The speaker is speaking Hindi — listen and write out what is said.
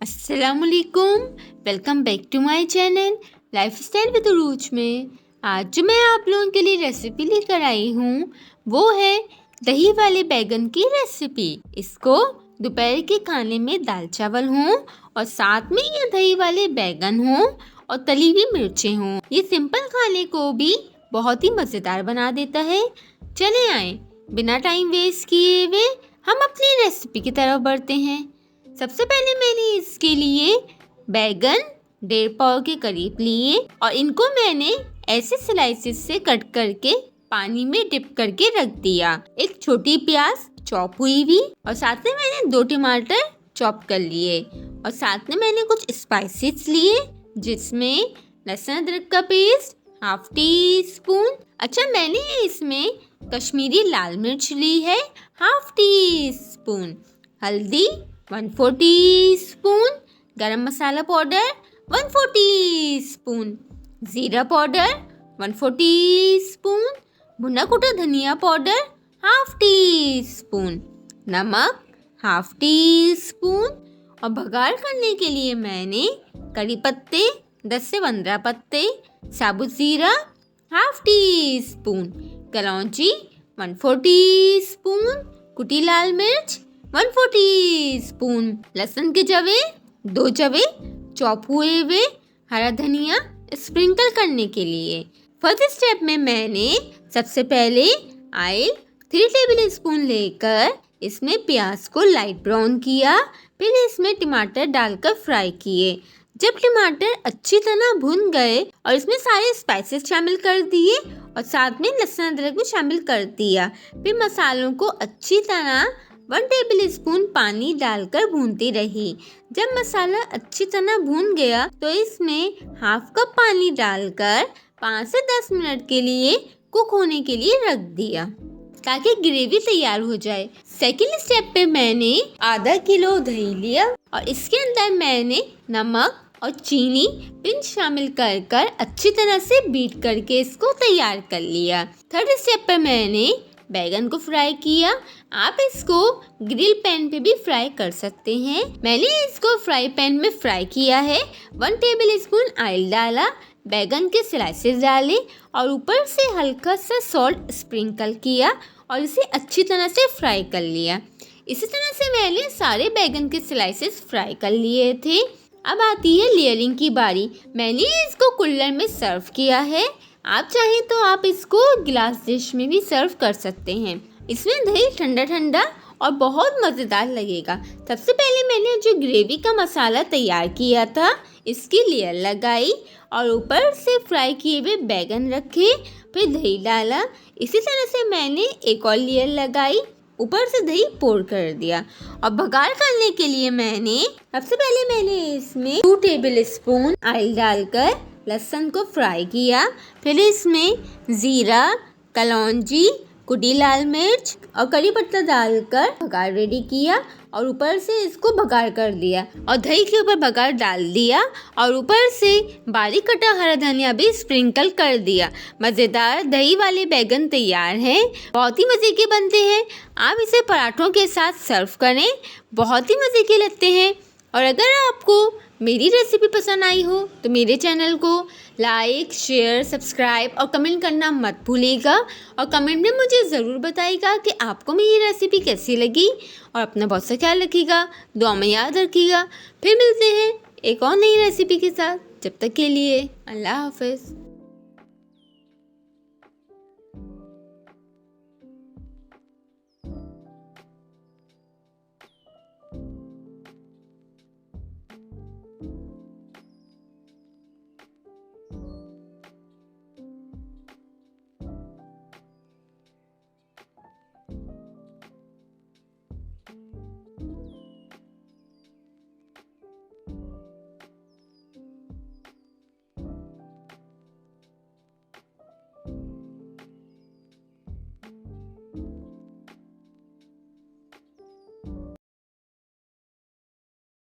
अस्सलामुअलैकुम, welcome back to my channel lifestyle with Rooj में। आज जो मैं आप लोगों के लिए रेसिपी लेकर आई हूँ वो है दही वाले बैगन की रेसिपी। इसको दोपहर के खाने में दाल चावल हों और साथ में ये दही वाले बैगन हों और तली हुई मिर्चें हों, ये सिंपल खाने को भी बहुत ही मज़ेदार बना देता है। चले आए बिना टाइम वेस्ट किए हुए हम अपनी रेसिपी की तरफ बढ़ते हैं। सबसे पहले मैंने इसके लिए बैगन 1.5 पाव के करीब लिए और इनको मैंने ऐसे स्लाइसेस से कट करके पानी में डिप करके रख दिया। एक छोटी प्याज चॉप हुई हुई और साथ में मैंने 2 टमाटर चॉप कर लिए और साथ में मैंने कुछ स्पाइसेस लिए जिसमें लहसुन अदरक का पेस्ट ½ टी स्पून। अच्छा, मैंने इसमें कश्मीरी लाल मिर्च ली है ½ टी स्पून, हल्दी 1/4 टीस्पून, गरम मसाला पाउडर 1/4 टीस्पून, जीरा पाउडर 1/4 टीस्पून, भुना कुटा धनिया पाउडर ½ टीस्पून, नमक ½ टीस्पून और भगार करने के लिए मैंने कड़ी पत्ते 10 से 15 पत्ते, साबुत जीरा ½ टीस्पून, कलौंजी 1/4 टीस्पून, कुटी लाल मिर्च 1/4 टीस्पून, लहसुन के जवे 2 जवे चॉप हुए हुए, हरा धनिया स्प्रिंकल करने के लिए। फर्स्ट स्टेप में मैंने सबसे पहले ऑयल 3 टेबल स्पून लेकर इसमें प्याज को लाइट ब्राउन किया, फिर इसमें टमाटर डालकर फ्राई किए। जब टमाटर अच्छी तरह भुन गए और इसमें सारे स्पाइसेस शामिल कर दिए और साथ में लहसुन अदरक भी शामिल कर दिया, फिर मसालों को अच्छी तरह 1 टेबल स्पून पानी डालकर भूनती रही। जब मसाला अच्छी तरह भून गया तो इसमें ½ कप पानी डालकर 5 से 10 मिनट के लिए कुक होने के लिए रख दिया ताकि ग्रेवी तैयार हो जाए। सेकंड स्टेप पे मैंने ½ किलो दही लिया और इसके अंदर मैंने नमक और चीनी पिंच शामिल कर अच्छी तरह से बीट करके इसको तैयार कर लिया। थर्ड स्टेप पे मैंने बैगन को फ्राई किया। आप इसको ग्रिल पैन पे भी फ्राई कर सकते हैं। मैंने इसको फ्राई पैन में फ्राई किया है। 1 टेबल स्पून ऑयल डाला, बैगन के स्लाइसेस डाले और ऊपर से हल्का सा सॉल्ट स्प्रिंकल किया और इसे अच्छी तरह से फ्राई कर लिया। इसी तरह से मैंने सारे बैगन के स्लाइसेस फ्राई कर लिए थे। अब आती है लेयरिंग की बारी। मैंने इसको कुल्हड़ में सर्व किया है। आप चाहें तो आप इसको गिलास डिश में भी सर्व कर सकते हैं। इसमें दही ठंडा ठंडा और बहुत मज़ेदार लगेगा। सबसे पहले मैंने जो ग्रेवी का मसाला तैयार किया था इसकी लेयर लगाई और ऊपर से फ्राई किए हुए बैगन रखे, फिर दही डाला। इसी तरह से मैंने एक और लेयर लगाई, ऊपर से दही पोर कर दिया और भगार करने के लिए मैंने सबसे पहले मैंने इसमें 2 टेबल स्पून ऑयल डालकर लहसुन को फ्राई किया, फिर इसमें जीरा, कलौंजी, कुटी लाल मिर्च और कड़ी पत्ता डालकर भगार रेडी किया और ऊपर से इसको भगार कर दिया और दही के ऊपर भगार डाल दिया और ऊपर से बारीक कटा हरा धनिया भी स्प्रिंकल कर दिया। मज़ेदार दही वाले बैगन तैयार हैं। बहुत ही मज़े के बनते हैं। आप इसे पराठों के साथ सर्व करें, बहुत ही मज़े के लगते हैं। और अगर आपको मेरी रेसिपी पसंद आई हो तो मेरे चैनल को लाइक, शेयर, सब्सक्राइब और कमेंट करना मत भूलिएगा और कमेंट में मुझे ज़रूर बताइएगा कि आपको मेरी रेसिपी कैसी लगी और अपना बहुत सा ख्याल रखिएगा, दुआ में याद रखिएगा। फिर मिलते हैं एक और नई रेसिपी के साथ। जब तक के लिए अल्लाह हाफ़िज़।